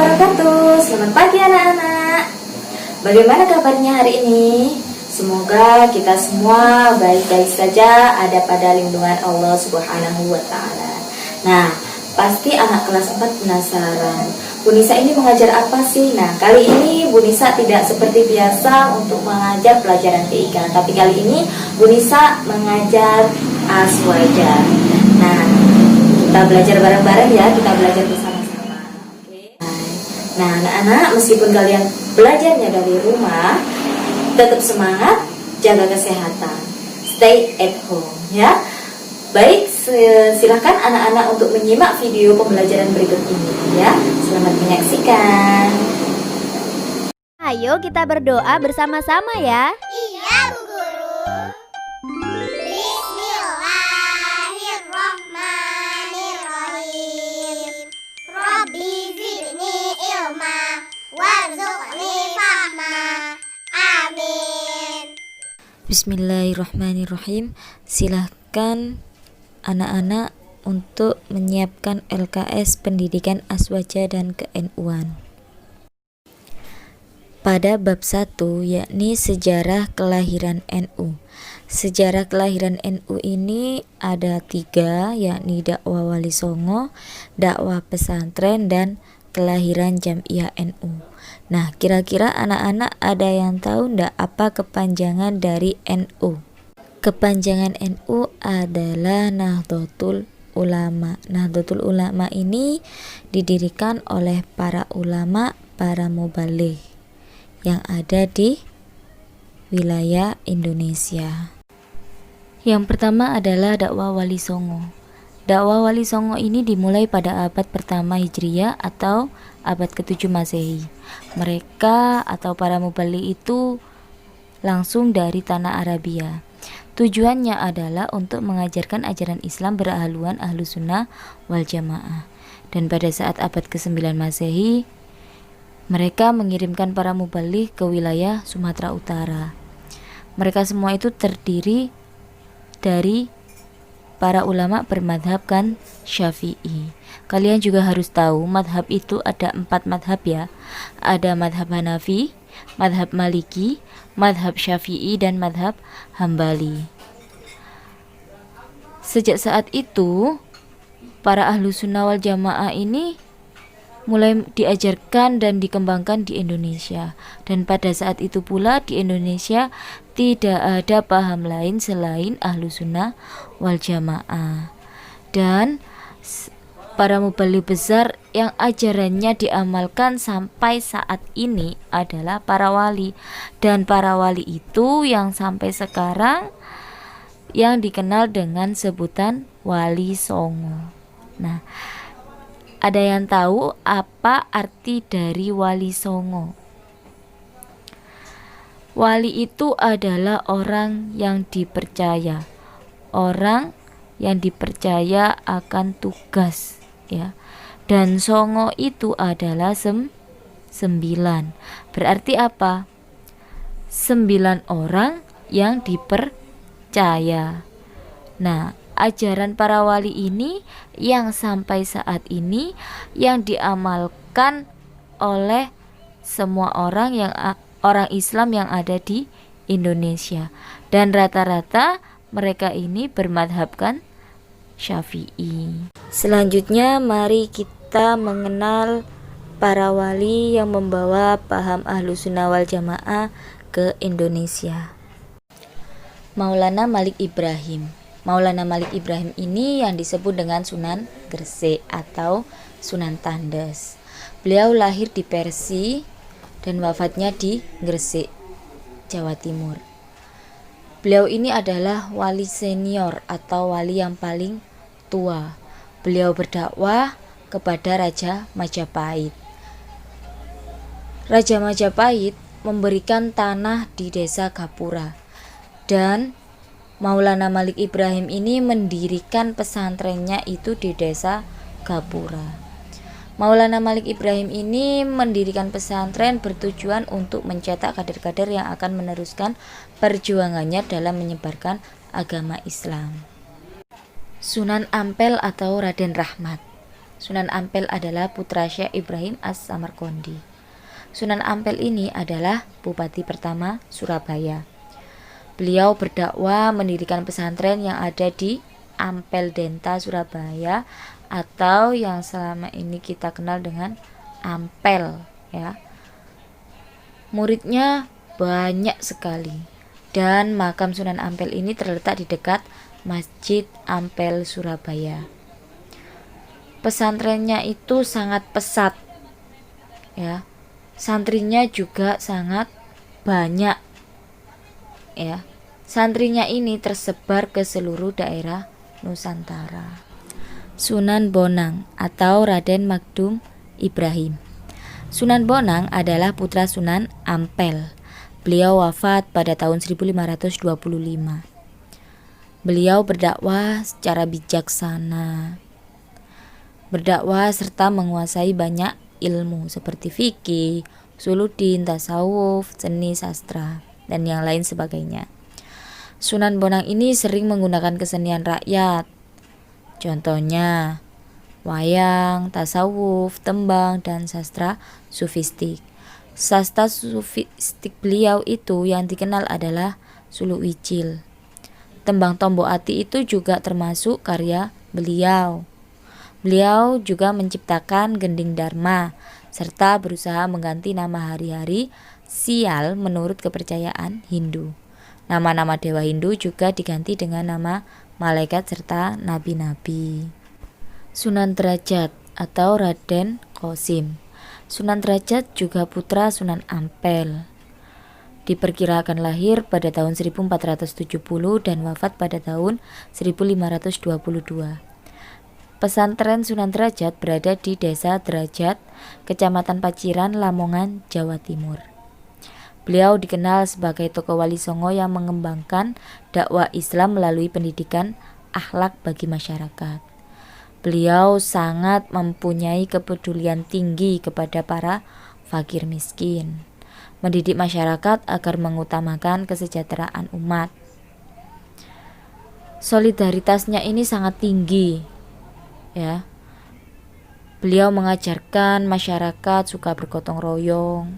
wabarakatuh. Selamat pagi anak-anak. Bagaimana kabarnya hari ini? Semoga kita semua baik-baik saja, ada pada lindungan Allah Subhanahu wa taala. Nah, pasti anak kelas 4 penasaran, Bu Nisa ini mengajar apa sih? Nah, kali ini Bu Nisa tidak seperti biasa untuk mengajar pelajaran TIK, tapi kali ini Bu Nisa mengajar aswaja. Nah, kita belajar bareng-bareng ya, kita belajar bersama-sama. Oke. Nah, anak-anak, meskipun kalian belajarnya dari rumah, tetap semangat, jaga kesehatan, stay at home ya. Baik, silakan anak-anak untuk menyimak video pembelajaran berikut ini ya. Selamat menyaksikan. Ayo kita berdoa bersama-sama ya. Iya, Bu Guru. Bismillahirrahmanirrahim. Rabbi zidni ilma warzuqni fahma. Amin. Bismillahirrahmanirrahim. Silahkan anak-anak untuk menyiapkan LKS Pendidikan Aswaja dan ke-NU-an. Pada bab 1, yakni sejarah kelahiran NU. Sejarah kelahiran NU ini ada 3, yakni dakwah Wali Songo, dakwah pesantren, dan kelahiran Jamiah NU. Nah, kira-kira anak-anak ada yang tahu ndak apa kepanjangan dari NU? Kepanjangan NU adalah Nahdlatul Ulama. Nahdlatul Ulama ini didirikan oleh para ulama, para mubaligh yang ada di wilayah Indonesia. Yang pertama adalah dakwah Wali Songo. Dakwah Wali Songo ini dimulai pada abad pertama Hijriyah atau abad ke-7 Masehi. Mereka atau para mubaligh itu langsung dari tanah Arabia. Tujuannya adalah untuk mengajarkan ajaran Islam berhaluan ahlu sunnah wal jamaah. Dan pada saat abad ke-9 Masehi, mereka mengirimkan para mubaligh ke wilayah Sumatera Utara. Mereka semua itu terdiri dari para ulama bermadhabkan Syafi'i. Kalian juga harus tahu madhab itu ada 4 madhab ya. Ada madhab Hanafi, madhab Maliki, madhab Syafi'i, dan madhab Hambali. Sejak saat itu, para ahlu sunnah wal jamaah ini mulai diajarkan dan dikembangkan di Indonesia. Dan pada saat itu pula di Indonesia tidak ada paham lain selain ahlu sunnah wal jamaah. Dan para mubaligh besar yang ajarannya diamalkan sampai saat ini adalah para wali. Dan para wali itu yang sampai sekarang yang dikenal dengan sebutan Wali Songo. Nah, ada yang tahu apa arti dari Wali Songo? Wali itu adalah orang yang dipercaya. Orang yang dipercaya akan tugas ya. Dan songo itu adalah 9. Berarti apa? 9 orang yang dipercaya. Nah, ajaran para wali ini yang sampai saat ini yang diamalkan oleh semua orang Islam yang ada di Indonesia. Dan rata-rata mereka ini bermadhabkan Syafi'i. Selanjutnya mari kita mengenal para wali yang membawa paham ahlu sunnah wal jamaah ke Indonesia. Maulana Malik Ibrahim. Maulana Malik Ibrahim ini yang disebut dengan Sunan Gresik atau Sunan Tandes. Beliau lahir di Persi dan wafatnya di Gresik, Jawa Timur. Beliau ini adalah wali senior atau wali yang paling tua. Beliau berdakwah kepada Raja Majapahit. Raja Majapahit memberikan tanah di desa Gapura. Dan Maulana Malik Ibrahim ini mendirikan pesantrennya itu di desa Gapura. Maulana Malik Ibrahim ini mendirikan pesantren bertujuan untuk mencetak kader-kader yang akan meneruskan perjuangannya dalam menyebarkan agama Islam. Sunan Ampel atau Raden Rahmat. Sunan Ampel adalah putra Syekh Ibrahim As-Samarqandi. Sunan Ampel ini adalah bupati pertama Surabaya. Beliau berdakwah mendirikan pesantren yang ada di Ampel Denta, Surabaya, atau yang selama ini kita kenal dengan Ampel, ya. Muridnya banyak sekali, dan makam Sunan Ampel ini terletak di dekat Masjid Ampel, Surabaya. Pesantrennya itu sangat pesat, ya. Santrinya juga sangat banyak, ya. Santrinya ini tersebar ke seluruh daerah Nusantara. Sunan Bonang atau Raden Magdum Ibrahim. Sunan Bonang adalah putra Sunan Ampel. Beliau wafat pada tahun 1525. Beliau berdakwah secara bijaksana, berdakwah serta menguasai banyak ilmu seperti fikih, usuluddin, tasawuf, seni, sastra, dan yang lain sebagainya. Sunan Bonang ini sering menggunakan kesenian rakyat. Contohnya wayang, tasawuf, tembang, dan sastra sufistik. Sastra sufistik beliau itu yang dikenal adalah Suluk Wicil. Tembang Tombo Ati itu juga termasuk karya beliau. Beliau juga menciptakan Gending Dharma serta berusaha mengganti nama hari-hari sial menurut kepercayaan Hindu. Nama-nama dewa Hindu juga diganti dengan nama malaikat serta nabi-nabi. Sunan Derajat atau Raden Qasim. Sunan Derajat juga putra Sunan Ampel. Diperkirakan lahir pada tahun 1470 dan wafat pada tahun 1522. Pesantren Sunan Derajat berada di Desa Derajat, Kecamatan Paciran, Lamongan, Jawa Timur. Beliau dikenal sebagai tokoh wali songo yang mengembangkan dakwah Islam melalui pendidikan akhlak bagi masyarakat. Beliau sangat mempunyai kepedulian tinggi kepada para fakir miskin, mendidik masyarakat agar mengutamakan kesejahteraan umat. Solidaritasnya ini sangat tinggi, ya. Beliau mengajarkan masyarakat suka bergotong royong,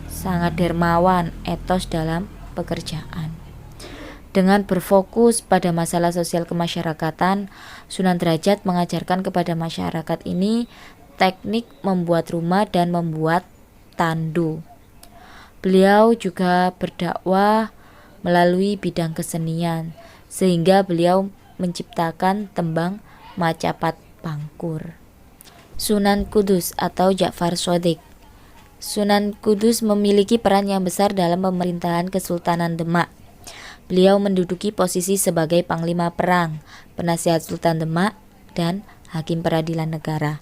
sangat dermawan, etos dalam pekerjaan. Dengan berfokus pada masalah sosial kemasyarakatan, Sunan Derajat mengajarkan kepada masyarakat ini teknik membuat rumah dan membuat tandu. Beliau juga berdakwah melalui bidang kesenian, sehingga beliau menciptakan tembang Macapat Pangkur. Sunan Kudus atau Ja'far Shadiq. Sunan Kudus memiliki peran yang besar dalam pemerintahan Kesultanan Demak. Beliau menduduki posisi sebagai panglima perang, penasihat Sultan Demak, dan hakim peradilan negara.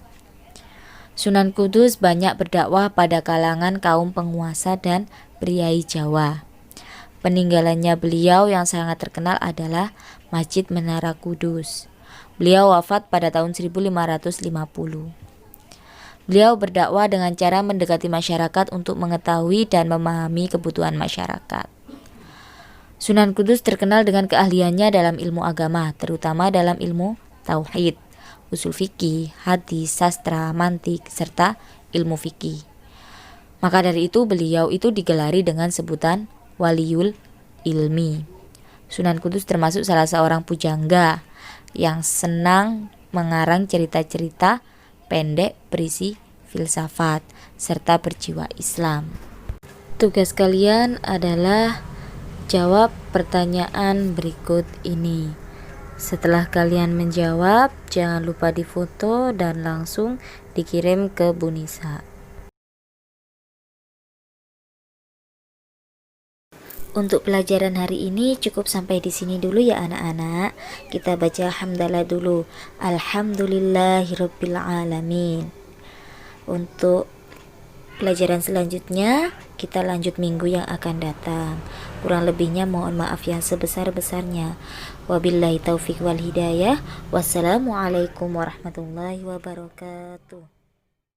Sunan Kudus banyak berdakwah pada kalangan kaum penguasa dan priai Jawa. Peninggalannya beliau yang sangat terkenal adalah Masjid Menara Kudus. Beliau wafat pada tahun 1550. Beliau berdakwah dengan cara mendekati masyarakat untuk mengetahui dan memahami kebutuhan masyarakat. Sunan Kudus terkenal dengan keahliannya dalam ilmu agama, terutama dalam ilmu tauhid, usul fikih, hadis, sastra, mantik, serta ilmu fikih. Maka dari itu beliau itu digelari dengan sebutan Waliul Ilmi. Sunan Kudus termasuk salah seorang pujangga yang senang mengarang cerita-cerita pendek berisi filsafat serta berjiwa Islam. Tugas kalian adalah jawab pertanyaan berikut ini. Setelah kalian menjawab, jangan lupa difoto dan langsung dikirim ke Bu Nisa. Untuk pelajaran hari ini cukup sampai di sini dulu ya anak-anak. Kita baca hamdalah dulu. Alhamdulillahirabbil alamin. Untuk pelajaran selanjutnya kita lanjut minggu yang akan datang. Kurang lebihnya mohon maaf yang sebesar-besarnya. Wabillahi taufiq wal hidayah. Wassalamualaikum warahmatullahi wabarakatuh.